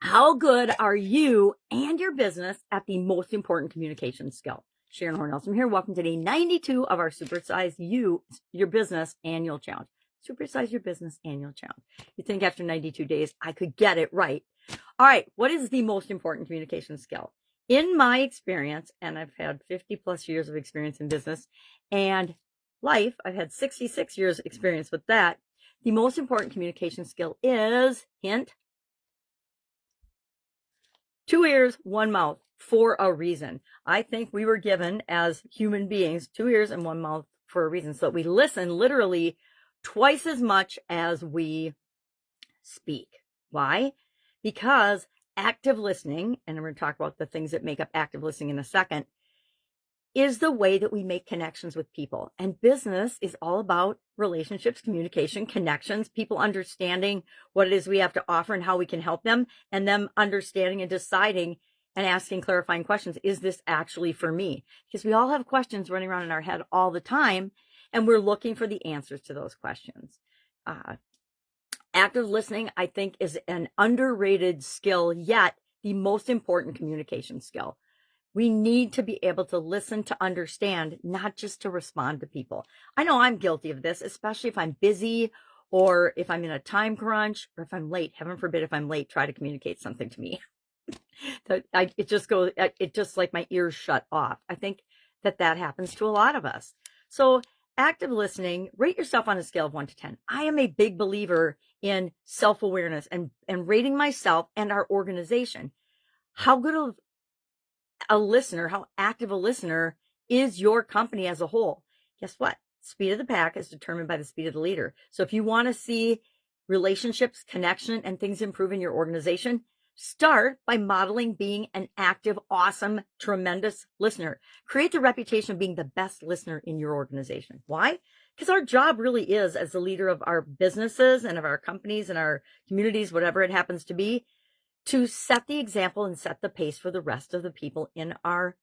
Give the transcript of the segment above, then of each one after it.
How good are you and your business at the most important communication skill? Sharon Hornelson here. Welcome to day 92 of our Supersize Your Business Annual Challenge. Supersize Your Business Annual Challenge. You think after 92 days, I could get it right. All right. What is the most important communication skill? In my experience, and I've had 50 plus years of experience in business and life, I've had 66 years experience with that. The most important communication skill is, hint, 2 ears, 1 mouth, for a reason. I think we were given as human beings 2 ears and 1 mouth for a reason, so that we listen literally twice as much as we speak. Why? Because active listening, and we're going to talk about the things that make up active listening in a second, is the way that we make connections with people. And business is all about relationships, communication, connections, people understanding what it is we have to offer and how we can help them, and them understanding and deciding and asking clarifying questions. Is this actually for me? Because we all have questions running around in our head all the time, and we're looking for the answers to those questions. Active listening, I think, is an underrated skill, yet the most important communication skill. We need to be able to listen to understand, not just to respond to people. I know I'm guilty of this, especially if I'm busy or if I'm in a time crunch or if I'm late. Heaven forbid if I'm late, try to communicate something to me. It just like my ears shut off. I think that happens to a lot of us. So active listening, rate yourself on a scale of 1 to 10. I am a big believer in self-awareness and rating myself and our organization. How good of a listener, how active a listener is your company as a whole? Guess what? Speed of the pack is determined by the speed of the leader. So if you want to see relationships, connection, and things improve in your organization, start by modeling being an active, awesome, tremendous listener. Create the reputation of being the best listener in your organization. Why? Because our job really is, as the leader of our businesses and of our companies and our communities, whatever it happens to be, to set the example and set the pace for the rest of the people that are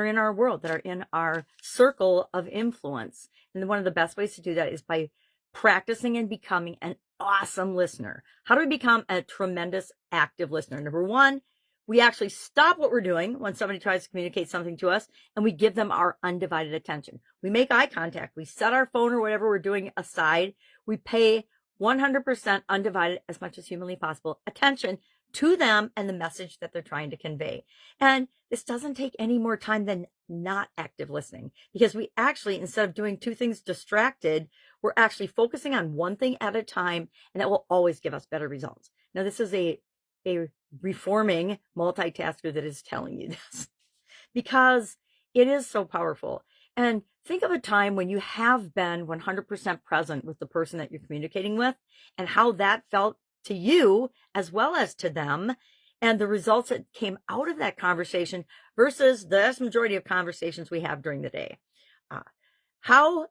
in our world, that are in our circle of influence. And one of the best ways to do that is by practicing and becoming an awesome listener. How do we become a tremendous active listener? Number one, we actually stop what we're doing when somebody tries to communicate something to us, and we give them our undivided attention. We make eye contact. We set our phone or whatever we're doing aside. We pay 100% undivided, as much as humanly possible, attention to them and the message that they're trying to convey. And this doesn't take any more time than not active listening, because we actually, instead of doing two things distracted, we're actually focusing on one thing at a time, and that will always give us better results. Now, this is a reforming multitasker that is telling you this, because it is so powerful. And think of a time when you have been 100% present with the person that you're communicating with, and how that felt to you as well as to them, and the results that came out of that conversation versus the vast majority of conversations we have during the day. How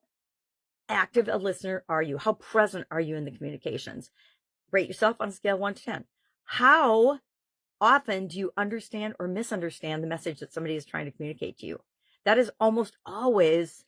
active a listener are you? How present are you in the communications? Rate yourself on a scale of 1 to 10. How often do you understand or misunderstand the message that somebody is trying to communicate to you? That is almost always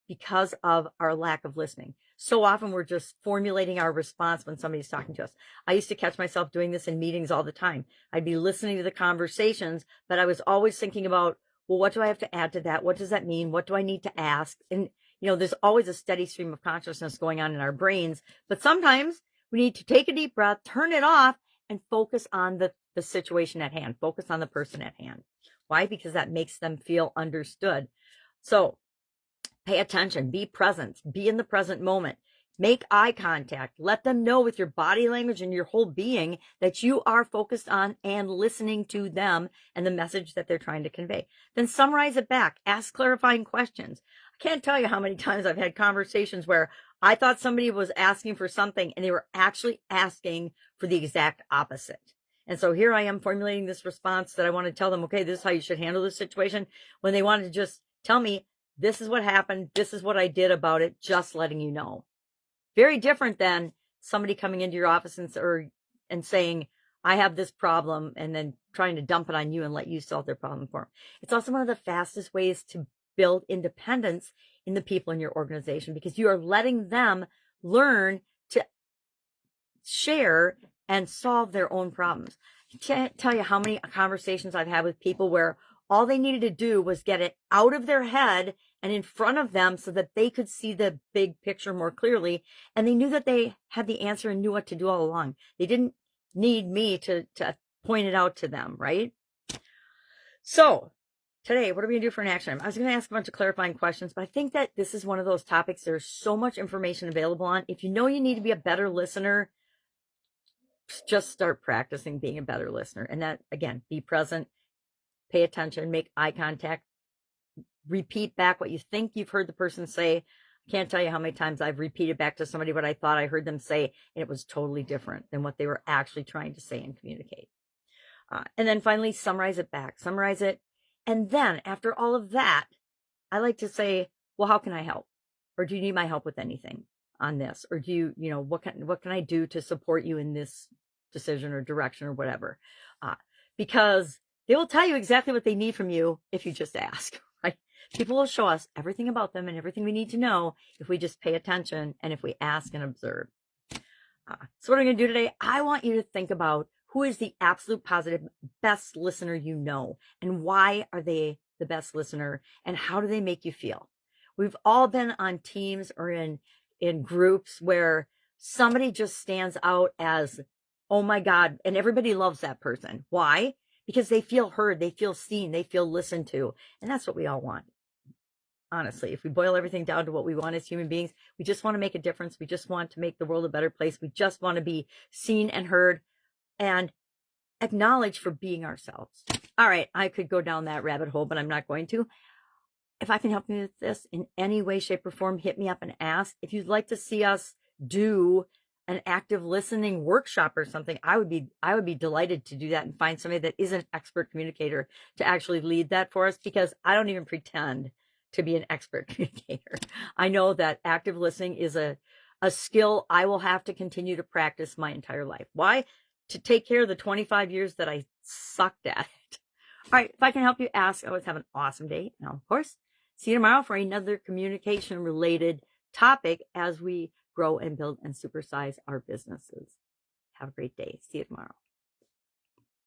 because of our lack of listening. So often we're just formulating our response when somebody's talking to us. I used to catch myself doing this in meetings all the time. I'd be listening to the conversations, but I was always thinking about, well, what do I have to add to that? What does that mean? What do I need to ask? And, there's always a steady stream of consciousness going on in our brains, but sometimes we need to take a deep breath, turn it off, and focus on the situation at hand. Focus on the person at hand. Why? Because that makes them feel understood. So pay attention, be present, be in the present moment, make eye contact, let them know with your body language and your whole being that you are focused on and listening to them and the message that they're trying to convey. Then summarize it back, ask clarifying questions. I can't tell you how many times I've had conversations where I thought somebody was asking for something and they were actually asking for the exact opposite. And so here I am formulating this response that I want to tell them, okay, this is how you should handle this situation, when they wanted to just tell me, this is what happened, this is what I did about it, just letting you know. Very different than somebody coming into your office and saying, I have this problem, and then trying to dump it on you and let you solve their problem for them. It's also one of the fastest ways to build independence in the people in your organization, because you are letting them learn to share and solve their own problems. I can't tell you how many conversations I've had with people where all they needed to do was get it out of their head and in front of them so that they could see the big picture more clearly. And they knew that they had the answer and knew what to do all along. They didn't need me to point it out to them, right? So today, what are we going to do for an action item? I was going to ask a bunch of clarifying questions, but I think that this is one of those topics there's so much information available on. If you know you need to be a better listener, just start practicing being a better listener. And that, again, be present, pay attention, make eye contact, repeat back what you think you've heard the person say. I can't tell you how many times I've repeated back to somebody what I thought I heard them say, and it was totally different than what they were actually trying to say and communicate. And then finally, summarize it back, summarize it. And then after all of that, I like to say, well, how can I help? Or do you need my help with anything on this? Or do you, what can I do to support you in this decision or direction or whatever? Because they will tell you exactly what they need from you if you just ask, right? People will show us everything about them and everything we need to know if we just pay attention and if we ask and observe. So what I'm going to do today, I want you to think about who is the absolute positive best listener you know, and why are they the best listener, and how do they make you feel? We've all been on teams or in groups where somebody just stands out as, oh my God, and everybody loves that person. Why? Because they feel heard, they feel seen, they feel listened to, and that's what we all want. Honestly, if we boil everything down to what we want as human beings, we just want to make a difference. We just want to make the world a better place. We just want to be seen and heard and acknowledged for being ourselves. All right, I could go down that rabbit hole, but I'm not going to. If I can help you with this in any way, shape, or form, hit me up and ask. If you'd like to see us do an active listening workshop or something, I would be delighted to do that and find somebody that is an expert communicator to actually lead that for us, because I don't even pretend to be an expert communicator. I know that active listening is a skill I will have to continue to practice my entire life. Why? To take care of the 25 years that I sucked at it. All right, if I can help you, ask. Always have an awesome day. Now, of course, see you tomorrow for another communication-related topic as we grow and build and supersize our businesses. Have a great day. See you tomorrow.